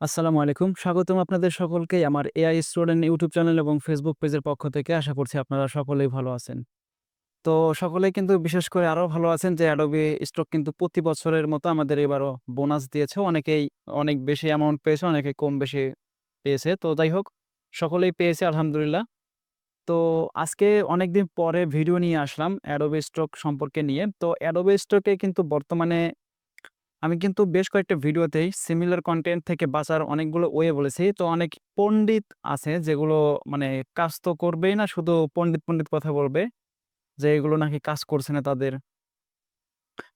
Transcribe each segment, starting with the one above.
আসসালামু আলাইকুম। স্বাগতম আপনাদের সকলকেই আমার এআই স্টুডেন্ট ইউটিউব চ্যানেল এবং ফেসবুক পেজের পক্ষ থেকে। আশা করছি আপনারা সকলেই ভালো আছেন। তো সকলেই কিন্তু বিশেষ করে আরো ভালো আছেন যে Adobe Stock কিন্তু প্রতি বছরের মতো আমাদের এবারও বোনাস দিয়েছে। অনেকেই অনেক বেশি অ্যামাউন্ট পেয়েছে, অনেকে কম বেশি পেয়েছে। তো যাই হোক, সকলেই পেয়েছে আলহামদুলিল্লাহ। তো আজকে অনেকদিন পরে ভিডিও নিয়ে আসলাম Adobe Stock সম্পর্কে নিয়ে। তো Adobe Stock এ কিন্তু বর্তমানে আমি কিন্তু বেশ কয়েকটা ভিডিওতেই সিমিলার কনটেন্ট থেকে বাঁচার অনেকগুলো ওয়ে বলেছি। তো অনেক পণ্ডিত আছে যেগুলো মানে কাজ তো করবেই না, শুধু পণ্ডিত কথা বলবে যে এগুলো নাকি কাজ করছে না তাদের।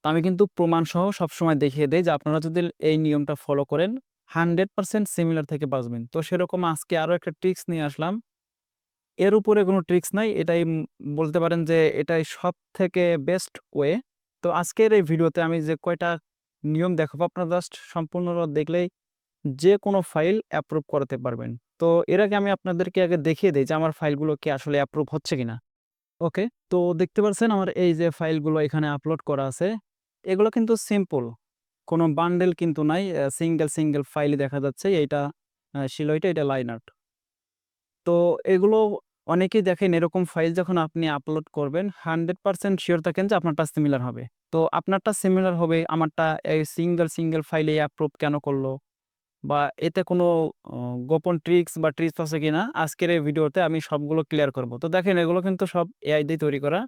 তো আমি কিন্তু প্রমাণসহ সবসময় দেখিয়ে দেই যে আপনারা যদি এই নিয়মটা ফলো করেন 100% সিমিলার থেকে বাঁচবেন। তো সেরকম আজকে আরো একটা ট্রিক্স নিয়ে আসলাম। এর উপরে কোনো ট্রিক্স নাই। এটাই বলতে পারেন যে এটাই সবথেকে বেস্ট ওয়ে। তো আজকের এই ভিডিওতে আমি যে কয়টা নিয়ম দেখাবো আপনারা জাস্ট সম্পূর্ণটা দেখলেই যেকোনো ফাইল অ্যাপ্রুভ করাতে পারবেন। তো এর আগে আমি আপনাদেরকে আগে দেখিয়ে দেই যে আমার ফাইলগুলো কি আসলে অ্যাপ্রুভ হচ্ছে কিনা। ওকে। তো দেখতে পাচ্ছেন আমার এই যে ফাইলগুলো এখানে আপলোড করা আছে। এগুলো কিন্তু সিম্পল। কোনো বান্ডেল কিন্তু নাই। সিঙ্গেল ফাইলই দেখা যাচ্ছে। এইটা শিলইটা, এটা লাইন আর্ট। তো এগুলো অনেকেই দেখেন এরকম ফাইল যখন আপনি আপলোড করবেন 100% সিওর থাকেন যে আপনারটা সিমিলার হবে। তো আপনারটা সিমিলার হবে, আমারটা এই সিঙ্গেল ফাইলে অ্যাপ্রুভ কেন করলো? বা এতে কোনো অ গোপন ট্রিক্স আছে কিনা আজকের এই ভিডিওতে আমি সবগুলো ক্লিয়ার করব। তো দেখেন এগুলো কিন্তু সব এআই দিয়ে তৈরি করা।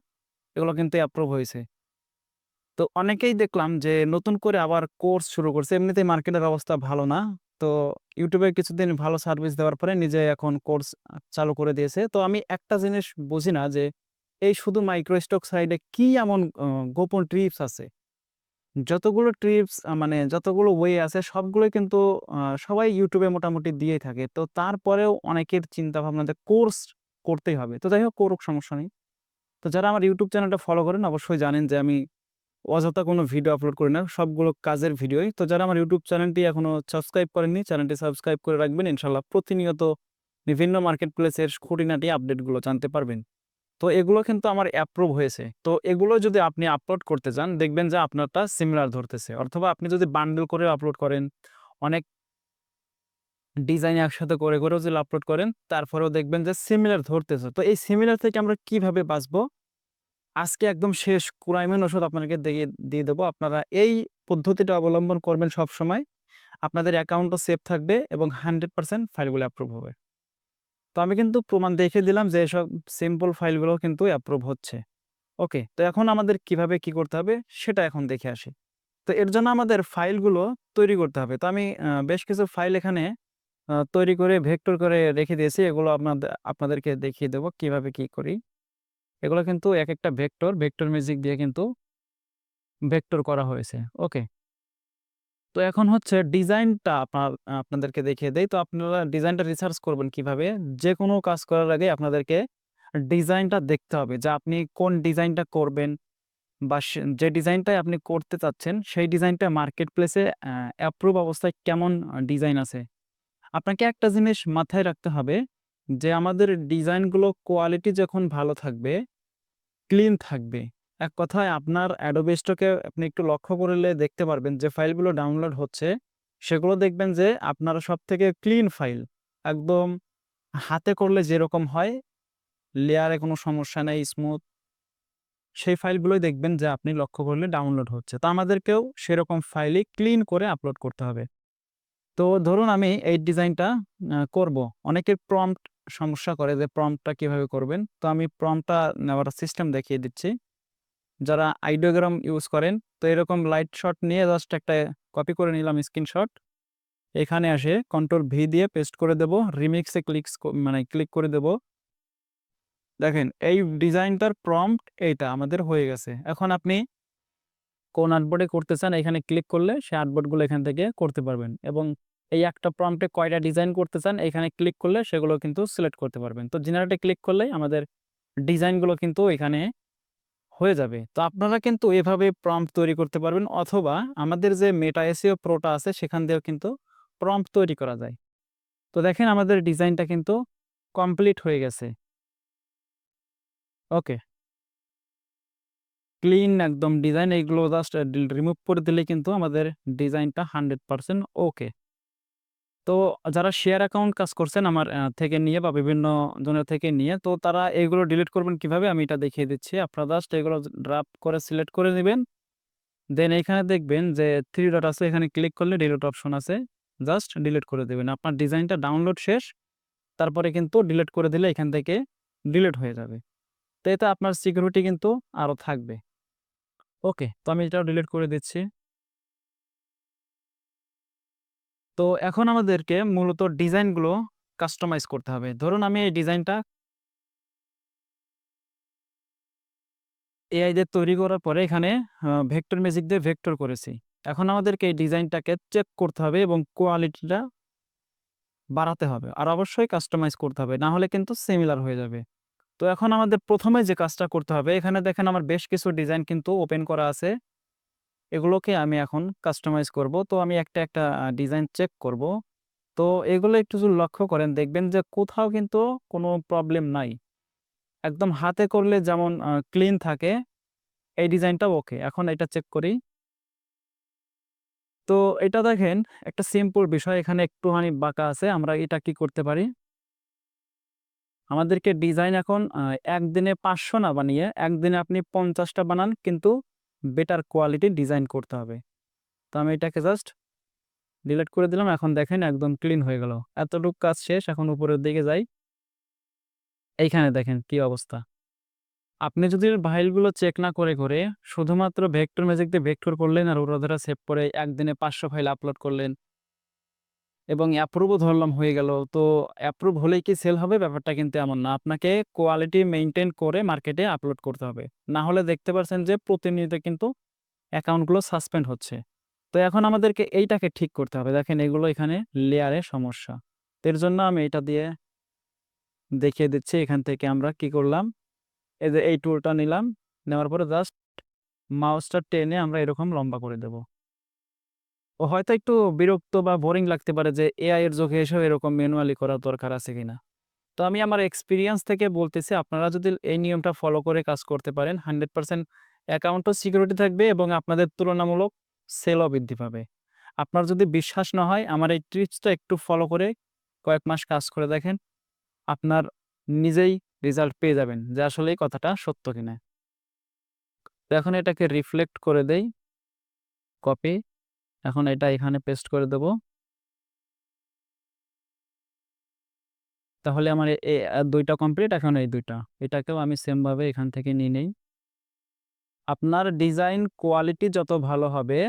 এগুলো কিন্তু অ্যাপ্রুভ হয়েছে। তো অনেকেই দেখলাম যে নতুন করে আবার কোর্স শুরু করছে। এমনিতেই মার্কেটের অবস্থা ভালো না। তো YouTube এ কিছুদিন ভালো সার্ভিস দেওয়ার পরে নিজে এখন কোর্স চালু করে দিয়েছে। তো আমি একটা জিনিস বুঝি না যে এই শুধু মাইক্রো স্টক সাইডে কি এমন গোপন টিপস আছে? যতগুলো ট্রিপস মানে যতগুলো ওয়ে আছে সবগুলোই কিন্তু সবাই YouTube এ মোটামুটি দিয়েই থাকে। তো তারপরেও অনেকের চিন্তাভাবনা যে কোর্স করতেই হবে। তো যাই হোক করুক, সমস্যা নেই। তো যারা আমার YouTube চ্যানেলটা ফলো করেন অবশ্যই জানেন যে আমি অযথা কোনো ভিডিও আপলোড করি না। সবগুলো কাজের ভিডিওই। তো যারা আমার YouTube চ্যানেলটি এখনো সাবস্ক্রাইব করেননি, চ্যানেলটি সাবস্ক্রাইব করে রাখবেন। ইনশাআল্লাহ প্রতিনিয়ত বিভিন্ন মার্কেট প্লেসের খুঁটিনাটি আপডেটগুলো জানতে পারবেন। তো এগুলো কিন্তু আমার অ্যাপ্রুভ হয়েছে। তো এগুলো যদি আপনি আপলোড করতে যান, দেখবেন যে আপনারটা সিমিলার ধরতেছে। অথবা আপনি যদি বান্ডেল করে আপলোড করেন, অনেক ডিজাইন একসাথে করেও যদি আপলোড করেন, তারপরেও দেখবেন যে সিমিলার ধরতেছে। তো এই সিমিলার থেকে আমরা কিভাবে বাঁচবো? আজকে একদম শেষ কুরাইমের ওষুধ আপনাকে দিয়ে দেবো। আপনারা এই পদ্ধতিটা অবলম্বন করবেন সবসময়। আপনাদের অ্যাকাউন্টও সেভ থাকবে এবং 100% ফাইলগুলো অ্যাপ্রুভ হবে। তো আমি কিন্তু প্রমাণ দেখিয়ে দিলাম যে এসব সিম্পল ফাইলগুলো কিন্তু অ্যাপ্রুভ হচ্ছে। ওকে। তো এখন আমাদের কিভাবে কি করতে হবে সেটা এখন দেখে আসি। তো এর জন্য আমাদের ফাইলগুলো তৈরি করতে হবে। তো আমি বেশ কিছু ফাইল এখানে তৈরি করে ভেক্টর করে রেখে দিয়েছি। এগুলো আপনাদেরকে দেখিয়ে দেব কিভাবে কি করি। এগুলো কিন্তু একেকটা ভেক্টর ম্যাজিক দিয়ে কিন্তু ভেক্টর করা হয়েছে। ওকে। তো এখন হচ্ছে ডিজাইনটা আপনাদেরকে দেখিয়ে দেই। তো আপনারা ডিজাইনটা রিসার্চ করবেন কিভাবে? যেকোনো কাজ করার আগে আপনাদেরকে ডিজাইনটা দেখতে হবে যে আপনি কোন ডিজাইনটা করবেন বা যে ডিজাইনটাই আপনি করতে চাচ্ছেন সেই ডিজাইনটা মার্কেট প্লেসে অ্যাপ্রুভ অবস্থায় কেমন ডিজাইন আছে। আপনাকে একটা জিনিস মাথায় রাখতে হবে যে আমাদের ডিজাইনগুলো কোয়ালিটি যখন ভালো থাকবে, ক্লিন থাকবে। এক কথায় আপনার Adobe Stock এ আপনি একটু লক্ষ্য করলে দেখতে পারবেন যে ফাইলগুলো ডাউনলোড হচ্ছে, সেগুলো দেখবেন যে আপনার সবথেকে ক্লিন ফাইল। একদম হাতে করলে যেরকম হয়, লেয়ারে কোনো সমস্যা নেই, স্মুথ। সেই ফাইলগুলোই দেখবেন যে আপনি লক্ষ্য করলে ডাউনলোড হচ্ছে। তো আমাদেরকেও সেরকম ফাইলই ক্লিন করে আপলোড করতে হবে। তো ধরুন আমি এই ডিজাইনটা করব। অনেকের প্রম্পট সমস্যা করে যে প্রম্পটটা কিভাবে করবেন। তো আমি প্রম্পটটা নেওয়ার সিস্টেম দেখিয়ে দিচ্ছি। যারা আইডিওগ্রাম ইউজ করেন, তো এরকম লাইট শট নিয়ে জাস্ট একটা কপি করে নিলাম স্ক্রিনশট। এখানে আসে কন্ট্রোল ভি দিয়ে পেস্ট করে দেব। রিমিক্স এ ক্লিক করে দেব। দেখেন এই ডিজাইনটার প্রম্পট এইটা আমাদের হয়ে গেছে। এখন আপনি কোন আর্টবোর্ডে করতে চান এখানে ক্লিক করলে সে আর্টবোর্ডগুলো এখান থেকে করতে পারবেন এবং এই একটা প্রম্পটে কয়টা ডিজাইন করতে চান এখানে ক্লিক করলে সেগুলো কিন্তু সিলেক্ট করতে পারবেন। তো জেনারেটে ক্লিক করলেই আমাদের ডিজাইনগুলো কিন্তু এখানে হয়ে যাবে। তো আপনারা কিন্তু এভাবে প্রম্পট তৈরি করতে পারবেন অথবা আমাদের যে মেটা এসইও প্রোটা আছে সেখান দিয়েও কিন্তু প্রম্পট তৈরি করা যায়। তো দেখেন আমাদের ডিজাইনটা কিন্তু কমপ্লিট হয়ে গেছে। ওকে। ক্লিন একদম ডিজাইন এইগুলো জাস্ট রিমুভ করে দিলে কিন্তু আমাদের ডিজাইনটা 100% ওকে। তো যারা শেয়ার অ্যাকাউন্ট কাজ করছেন আমার থেকে নিয়ে বা বিভিন্ন জনের থেকে নিয়ে, তো তারা এগুলো ডিলিট করবেন কিভাবে আমি এটা দেখিয়ে দিচ্ছি। আপনারা জাস্ট এগুলো ড্রাফট করে সিলেক্ট করে নিবেন। দেন এইখানে দেখবেন যে 3 ডট আছে, এখানে ক্লিক করলে ডিলিট অপশন আছে। জাস্ট ডিলিট করে দিবেন। আপনার ডিজাইনটা ডাউনলোড শেষ। তারপরে কিন্তু ডিলিট করে দিলে এখান থেকে ডিলিট হয়ে যাবে। তো এতে আপনার সিকিউরিটি কিন্তু আরো থাকবে। ওকে, তো আমি এটাও ডিলিট করে দিচ্ছি। তো এখন আমাদেরকে মূলত ডিজাইনগুলো কাস্টমাইজ করতে হবে। ধরুন আমি এই ডিজাইনটা এআই দিয়ে তৈরি করার পরে এখানে ভেক্টর ম্যাজিক দিয়ে ভেক্টর করেছি। এখন আমাদেরকে এই ডিজাইনটাকে চেক করতে হবে এবং কোয়ালিটিটা বাড়াতে হবে। আর অবশ্যই কাস্টমাইজ করতে হবে। না হলে কিন্তু সিমিলার হয়ে যাবে। তো এখন আমাদের ১ম এ যে কাজটা করতে হবে, এখানে দেখেন আমার বেশ কিছু ডিজাইন কিন্তু ওপেন করা আছে। এগুলোকে আমি এখন কাস্টমাইজ করব। তো আমি একটা ডিজাইন চেক করব। তো এগুলো একটু যদি লক্ষ্য করেন দেখবেন যে কোথাও কিন্তু কোনো প্রবলেম নাই। একদম হাতে করলে যেমন ক্লিন থাকে, এই ডিজাইনটাও ওকে। এখন এটা চেক করি। তো এটা দেখেন একটা সিম্পল বিষয়, এখানে একটুখানি বাঁকা আছে। আমরা এটা কি করতে পারি? আমাদেরকে ডিজাইন এখন একদিনে ৫০০ না বানিয়ে একদিনে আপনি ৫০ টা বানান, কিন্তু বেটার কোয়ালিটির ডিজাইন করতে হবে। তো আমি এটাকে জাস্ট ডিলিট করে দিলাম। এখন দেখেন একদম ক্লিন হয়ে গেল। এতটুক কাজ শেষ। এখন উপরের দিকে যাই। এইখানে দেখেন কি অবস্থা। আপনি যদি ফাইলগুলো চেক না করে শুধুমাত্র ভেক্টর ম্যাজিক দিয়ে ভেক্টর করলেন আর ওরা সেভ করে একদিনে ৫০০ ফাইল আপলোড করলেন এবং অ্যাপ্রুভও ধরলাম হয়ে গেল। তো অ্যাপ্রুভ হলেই কি সেল হবে? ব্যাপারটা কিন্তু এমন না। আপনাকে কোয়ালিটি মেইনটেইন করে মার্কেটে আপলোড করতে হবে। না হলে দেখতে পারছেন যে প্রতিনিয়ত কিন্তু অ্যাকাউন্টগুলো সাসপেন্ড হচ্ছে। তো এখন আমাদেরকে এইটাকে ঠিক করতে হবে। দেখেন এগুলো এখানে লেয়ারে সমস্যা। তো এর জন্য আমি এটা দিয়ে দেখিয়ে দিচ্ছি। এখান থেকে আমরা কি করলাম? এই যে এই টুলটা নিলাম। নেওয়ার পরে জাস্ট মাউসটা টেনে আমরা এরকম লম্বা করে দেব। হয়তো একটু বিরক্ত বা বোরিং লাগতে পারে যে এআই এর যুগে এসেও এরকম ম্যানুয়ালি করার দরকার আছে কিনা। তো আমি আমার এক্সপেরিয়েন্স থেকে বলতেছি, আপনারা যদি এই নিয়মটা ফলো করে কাজ করতে পারেন 100% অ্যাকাউন্টও সিকিউরিটি থাকবে এবং আপনাদের তুলনামূলক সেলও বৃদ্ধি পাবে। আপনার যদি বিশ্বাস না হয় আমার এই টিপসটা একটু ফলো করে কয়েক মাস কাজ করে দেখেন। আপনার নিজেই রেজাল্ট পেয়ে যাবেন যে আসলে এই কথাটা সত্য কিনা। তো এখন এটাকে রিফ্লেক্ট করে দেই, কপি। এখন এটা এখানে পেস্ট করে দেব। তাহলে আমার ২ টা কমপ্লিট। এখন এই ২ টা। এটাকেও আমি সেম ভাবে এখান থেকে নিয়ে নেই। আপনার ডিজাইন কোয়ালিটি যত ভালো হবে,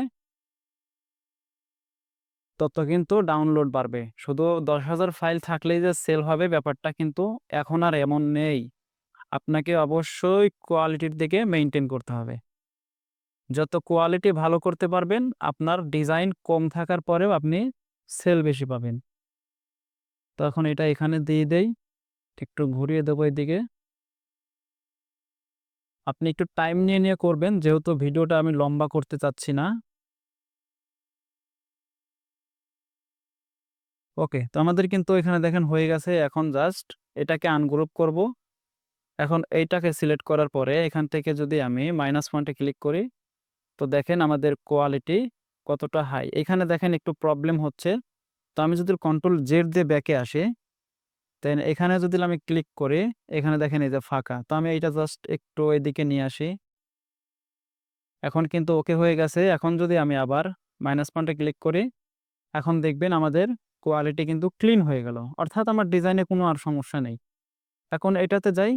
তত কিন্তু ডাউনলোড বাড়বে। শুধু ১০,০০০ ফাইল থাকলেই যে সেল হবে ব্যাপারটা কিন্তু এখন আর এমন নেই। আপনাকে অবশ্যই কোয়ালিটির দিকে মেইনটেইন করতে হবে। যত কোয়ালিটি ভালো করতে পারবেন, আপনার ডিজাইন কম থাকার পরেও আপনি সেল বেশি পাবেন। তো এখন এটা এখানে দিয়ে দেই। একটু ঘুরিয়ে দেবো এদিকে। আপনি একটু টাইম নিয়ে করবেন যেহেতু ভিডিওটা আমি লম্বা করতে চাচ্ছি না। ওকে, তো আমাদের কিন্তু এখানে দেখেন হয়ে গেছে। এখন জাস্ট এটাকে আনগ্রুপ করব। এখন এইটাকে সিলেক্ট করার পরে এখান থেকে যদি আমি মাইনাস পয়েন্টে ক্লিক করি, তো দেখেন আমাদের কোয়ালিটি কতটা হাই। এখানে দেখেন একটু প্রবলেম হচ্ছে। তো আমি যদি কন্ট্রোল জেড দিয়ে ব্যাকে আসি, দেন এখানে যদি আমি ক্লিক করি, এখানে দেখেন এই যে ফাঁকা। তো আমি এইটা জাস্ট একটু এদিকে নিয়ে আসি। এখন কিন্তু ওকে হয়ে গেছে। এখন যদি আমি আবার মাইনাস পয়েন্টে ক্লিক করি, এখন দেখবেন আমাদের কোয়ালিটি কিন্তু ক্লিন হয়ে গেল। অর্থাৎ আমার ডিজাইনে কোনো আর সমস্যা নেই। এখন এটাতে যাই।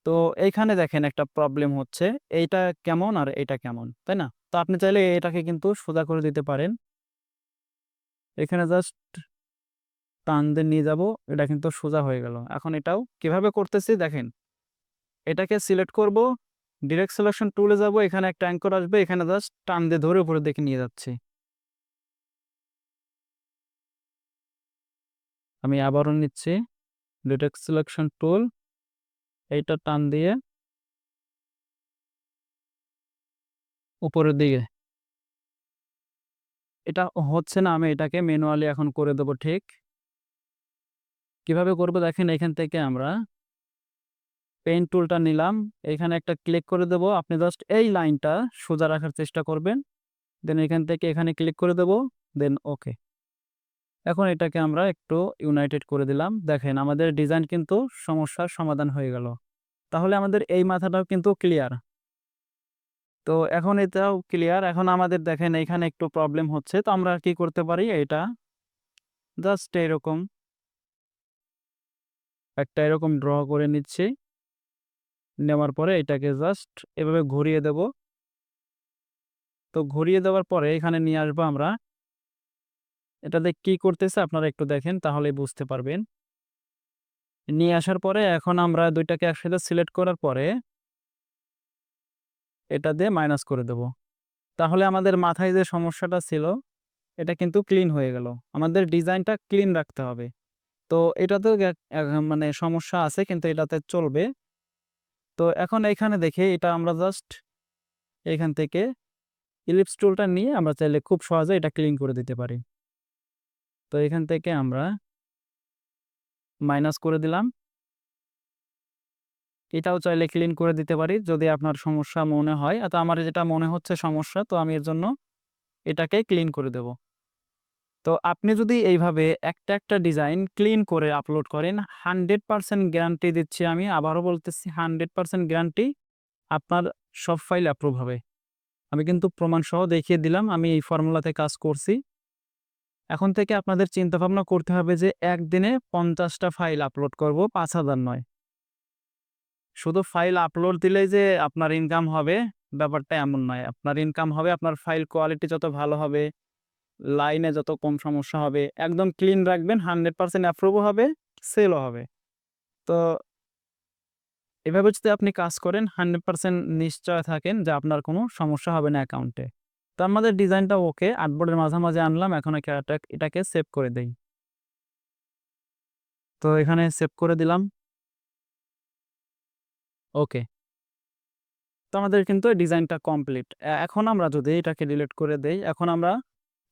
তো এইখানে দেখেন একটা প্রবলেম হচ্ছে। এইটা কেমন আর এইটা কেমন, তাই না? তো আপনি চাইলে এটাকে কিন্তু সোজা করে দিতে পারেন। এখানে জাস্ট টান দিয়ে নিয়ে যাব। এটা কিন্তু সোজা হয়ে গেল। এখন এটাও কিভাবে করতেছি দেখেন। এটাকে সিলেক্ট করব, ডিরেক্ট সিলেকশন টুলে যাব। এখানে একটা অ্যাঙ্কর আসবে। এখানে জাস্ট টান দিয়ে ধরে উপরের দিকে নিয়ে যাচ্ছি। আমি আবারও নিচ্ছি ডিরেক্ট সিলেকশন টুল। এইটা টান দিয়ে উপরের দিকে। এটা হচ্ছে না, আমি এটাকে ম্যানুয়ালি এখন করে দেব ঠিক। কিভাবে করব দেখেন, এখান থেকে আমরা পেইন টুলটা নিলাম। এখানে একটা ক্লিক করে দেব। আপনি জাস্ট এই লাইনটা সোজা রাখার চেষ্টা করবেন। দেন এখান থেকে এখানে ক্লিক করে দেব। দেন ওকে। এখন এটাকে আমরা একটু ইউনাইটেড করে দিলাম। দেখেন আমাদের ডিজাইন কিন্তু সমস্যার সমাধান হয়ে গেল। তাহলে আমাদের এই মাথাটাও কিন্তু ক্লিয়ার। তো এখন এটাও ক্লিয়ার। এখন আমাদের দেখেন এখানে একটু প্রবলেম হচ্ছে। তো আমরা কি করতে পারি? এটা জাস্ট এরকম একটা এরকম ড্র করে নিচ্ছি। নেওয়ার পরে এটাকে জাস্ট এভাবে ঘুরিয়ে দেব। তো ঘুরিয়ে দেওয়ার পরে এখানে নিয়ে আসবো আমরা। এটাতে কি করতেছে আপনারা একটু দেখেন তাহলেই বুঝতে পারবেন। নিয়ে আসার পরে এখন আমরা ২ টাকে একসাথে সিলেক্ট করার পরে এটা দিয়ে মাইনাস করে দেব। তাহলে আমাদের মাথায় যে সমস্যাটা ছিল এটা কিন্তু ক্লিন হয়ে গেল। আমাদের ডিজাইনটা ক্লিন রাখতে হবে। তো এটাতেও মানে সমস্যা আছে কিন্তু এটাতে চলবে। তো এখন এইখানে দেখি এটা আমরা জাস্ট এখান থেকে ইলিপস টুলটা নিয়ে আমরা চাইলে খুব সহজে এটা ক্লিন করে দিতে পারি। তো এখান থেকে আমরা মাইনাস করে দিলাম। এটাও চাইলে ক্লিন করে দিতে পারি যদি আপনার সমস্যা মনে হয়। তো আমার যেটা মনে হচ্ছে সমস্যা তো আমি এর জন্য এটাকে ক্লিন করে দেব। তো আপনি যদি এইভাবে একটা ডিজাইন ক্লিন করে আপলোড করেন 100% গ্যারান্টি দিচ্ছি আমি। আবারও বলতেছি 100% গ্যারান্টি আপনার সব ফাইল অ্যাপ্রুভ হবে। আমি কিন্তু প্রমাণসহ দেখিয়ে দিলাম আমি এই ফর্মুলাতে কাজ করছি। এখন থেকে আপনাদের চিন্তাভাবনা করতে হবে যে একদিনে ৫০ টা ফাইল আপলোড করব ৫,০০০ নয়। শুধু ফাইল আপলোড দিলেই যে আপনার ইনকাম হবে ব্যাপারটা এমন নয়। আপনার ইনকাম হবে আপনার ফাইল কোয়ালিটি যত ভালো হবে, লাইনে যত কম সমস্যা হবে, একদম ক্লিন রাখবেন 100% অ্যাপ্রুভও হবে, সেলও হবে। তো এভাবে যদি আপনি কাজ করেন 100% নিশ্চয় থাকেন যে আপনার কোনো সমস্যা হবে না অ্যাকাউন্টে। তো আমাদের ডিজাইনটা ওকে, আর্টবোর্ডের মাঝামাঝি আনলাম। এখন এটাকে সেভ করে দেই। তো এখানে সেভ করে দিলাম। ওকে। তো আমাদের কিন্তু এই ডিজাইনটা কমপ্লিট। এখন আমরা যদি এটাকে ডিলিট করে দেই, এখন আমরা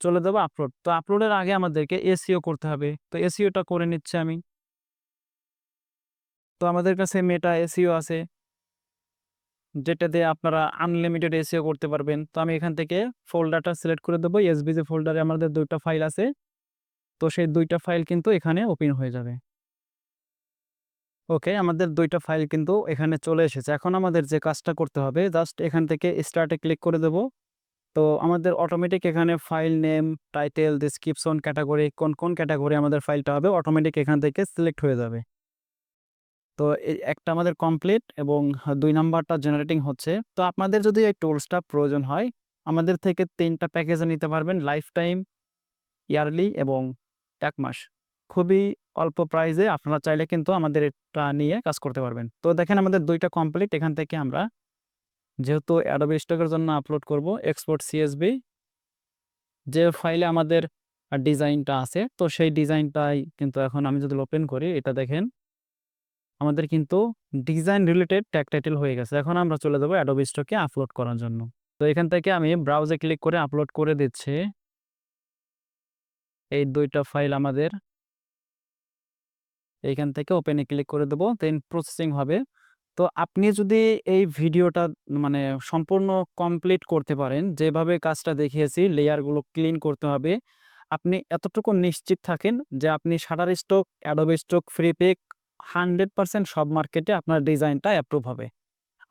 চলে যাবো আপলোড। তো আপলোডের আগে আমাদেরকে এসইও করতে হবে। তো এসইওটা করে নিচ্ছি আমি। তো আমাদের কাছে মেটা এসইও আছে, যেটা দিয়ে আপনারা আনলিমিটেড এসইও করতে পারবেন। তো আমি এখান থেকে ফোল্ডারটা সিলেক্ট করে দেবো। এসভিজি ফোল্ডারে আমাদের ২ টা ফাইল আছে। তো সেই ২ টা ফাইল কিন্তু এখানে ওপেন হয়ে যাবে। ওকে, আমাদের ২ টা ফাইল কিন্তু এখানে চলে এসেছে। এখন আমাদের যে কাজটা করতে হবে জাস্ট এখান থেকে স্টার্টে ক্লিক করে দেব। তো আমাদের অটোমেটিক এখানে file name, title, description, category কোন ক্যাটেগরি আমাদের ফাইলটা হবে অটোমেটিক এখান থেকে সিলেক্ট হয়ে যাবে। তো এই একটা আমাদের কমপ্লিট এবং ২ নাম্বারটা জেনারেটিং হচ্ছে। তো আপনাদের যদি এই টুলসটা প্রয়োজন হয় আমাদের থেকে ৩ টা প্যাকেজে নিতে পারবেন। লাইফ টাইম, ইয়ারলি এবং ১ মাস। খুবই অল্প প্রাইসে আপনারা চাইলে কিন্তু আমাদের এটা নিয়ে কাজ করতে পারবেন। তো দেখেন আমাদের ২ টা কমপ্লিট। এখান থেকে আমরা যেহেতু Adobe Stock এর জন্য আপলোড করব, এক্সপোর্ট সিএসভি যে ফাইলে আমাদের ডিজাইনটা আছে, তো সেই ডিজাইনটাই কিন্তু এখন আমি যদি ওপেন করি এটা দেখেন আমাদের কিন্তু ডিজাইন রিলেটেড ট্যাগ টাইটেল হয়ে গেছে। এখন আমরা চলে যাব Adobe Stock এ আপলোড করার জন্য। তো এখান থেকে আমি ব্রাউজে ক্লিক করে আপলোড করে দিচ্ছি। এই ২ টা ফাইল আমাদের এইখান থেকে ওপেনে ক্লিক করে দেব। দেন প্রসেসিং হবে। তো আপনি যদি এই ভিডিওটা মানে সম্পূর্ণ কমপ্লিট করতে পারেন, যেভাবে কাজটা দেখিয়েছি লেয়ারগুলো ক্লিন করতে হবে। আপনি এতটুকু নিশ্চিত থাকেন যে আপনি Shutterstock, Adobe Stock, Freepik 100% সব মার্কেটে আপনার ডিজাইনটা অ্যাপ্রুভ হবে।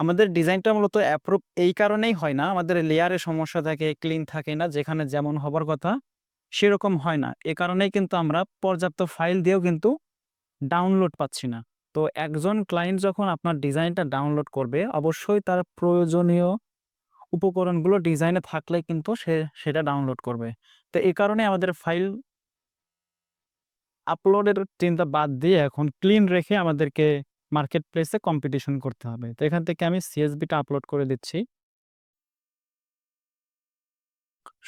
আমাদের ডিজাইনটা মূলত অ্যাপ্রুভ এই কারণেই হয় না, আমাদের লেয়ারে সমস্যা থাকে, ক্লিন থাকে না, যেখানে যেমন হবার কথা সেরকম হয় না। এ কারণেই কিন্তু আমরা পর্যাপ্ত ফাইল দিয়েও কিন্তু ডাউনলোড পাচ্ছি না। তো একজন ক্লায়েন্ট যখন আপনার ডিজাইনটা ডাউনলোড করবে, অবশ্যই তার প্রয়োজনীয় উপকরণগুলো ডিজাইনে থাকলে কিন্তু সে সেটা ডাউনলোড করবে। তো এই কারণে আমাদের ফাইল আপলোডের চিন্তা বাদ দিয়ে এখন ক্লিন রেখে আমাদেরকে মার্কেট প্লেসে কম্পিটিশন করতে হবে। তো এখান থেকে আমি সিএসভিটা আপলোড করে দিচ্ছি।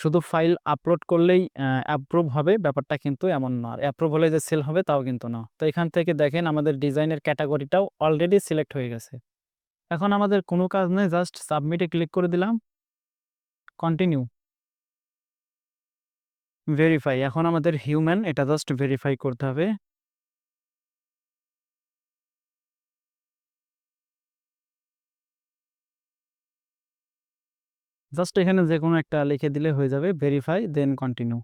শুধু ফাইল আপলোড করলেই অ্যাপ্রুভ হবে ব্যাপারটা কিন্তু এমন না। আর অ্যাপ্রুভ হলে যে সেল হবে তাও কিন্তু না। তো এখান থেকে দেখেন আমাদের ডিজাইনের ক্যাটেগরিটাও অলরেডি সিলেক্ট হয়ে গেছে। এখন আমাদের কোনো কাজ নেই, জাস্ট সাবমিটে ক্লিক করে দিলাম। Continue, verify. এখন আমাদের হিউম্যান এটা জাস্ট ভেরিফাই করতে হবে। জাস্ট এখানে যেকোনো একটা লিখে দিলে হয়ে যাবে। Verify then continue.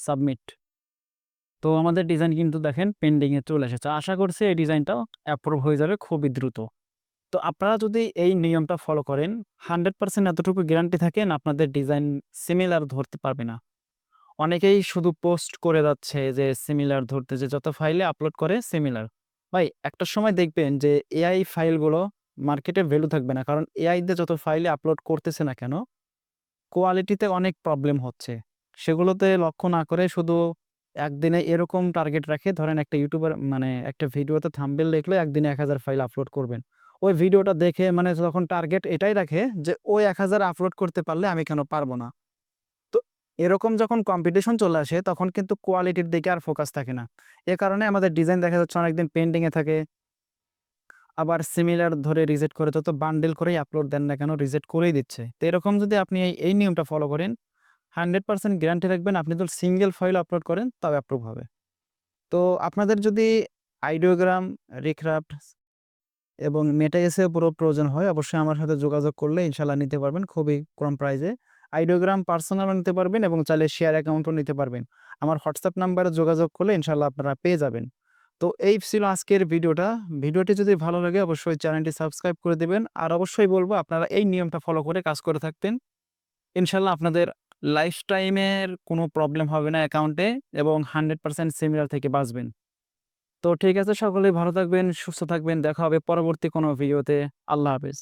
সাবমিট। তো আমাদের ডিজাইন কিন্তু দেখেন পেন্ডিং এ চলে এসেছে। আশা করছি এই ডিজাইনটাও অ্যাপ্রুভ হয়ে যাবে খুবই দ্রুত। তো আপনারা যদি এই নিয়মটা ফলো করেন 100% এতটুকু গ্যারান্টি থাকেন আপনাদের ডিজাইন সিমিলার ধরতে পারবে না। অনেকেই শুধু পোস্ট করে যাচ্ছে যে সিমিলার ধরতে, যে যত ফাইলে আপলোড করে সিমিলার। ভাই একটা সময় দেখবেন যে এআই ফাইলগুলো মার্কেটে ভ্যালু থাকবে না। কারণ এআই দিয়ে যত ফাইলে আপলোড করতেছে না কেন, কোয়ালিটিতে অনেক প্রবলেম হচ্ছে। সেগুলোতে লক্ষ্য না করে শুধু একদিনে এরকম টার্গেট রাখে, ধরেন একটা ইউটিউবার মানে একটা ভিডিওতে থাম্বনেল লিখলে একদিনে ১,০০০ ফাইল আপলোড করবেন। ওই ভিডিওটা দেখে মানে তখন টার্গেট এটাই রাখে যে ওই ১,০০০ আপলোড করতে পারলে আমি কেন পারব না? তো এরকম যখন কম্পিটিশন চলে আসে তখন কিন্তু কোয়ালিটির দিকে আর ফোকাস থাকে না। এ কারণে আমাদের ডিজাইন দেখা যাচ্ছে অনেকদিন পেন্ডিং এ থাকে। আবার সিমিলার ধরে রিজেক্ট করে, যত বান্ডেল করেই আপলোড দেন না কেন রিজেক্ট করেই দিচ্ছে। তো এরকম যদি আপনি এই নিয়মটা ফলো করেন 100% গ্যারান্টি রাখবেন আপনি যদি সিঙ্গেল ফাইল আপলোড করেন তাও অ্যাপ্রুভ হবে। তো আপনাদের যদি আইডিওগ্রাম, রিক্রাফট এবং মেটা এসইও পুরো প্রয়োজন হয় অবশ্যই আমার সাথে যোগাযোগ করলে ইনশাআল্লাহ নিতে পারবেন খুবই কম প্রাইসে। আইডিওগ্রাম পার্সোনালও নিতে পারবেন এবং চাইলে শেয়ার অ্যাকাউন্টও নিতে পারবেন। আমার হোয়াটসঅ্যাপ নাম্বারে যোগাযোগ করলে ইনশাআল্লাহ আপনারা পেয়ে যাবেন। তো এই ছিল আজকের ভিডিওটা। ভিডিওটি যদি ভালো লাগে অবশ্যই চ্যানেলটি সাবস্ক্রাইব করে দিবেন। আর অবশ্যই বলব আপনারা এই নিয়মটা ফলো করে কাজ করে থাকতেন। ইনশাআল্লাহ আপনাদের লাইফ টাইমের কোনো প্রবলেম হবে না অ্যাকাউন্টে এবং 100% সিমিলার থেকে বাঁচবেন। তো ঠিক আছে, সকলেই ভালো থাকবেন, সুস্থ থাকবেন। দেখা হবে পরবর্তী কোনো ভিডিওতে। আল্লাহ হাফেজ।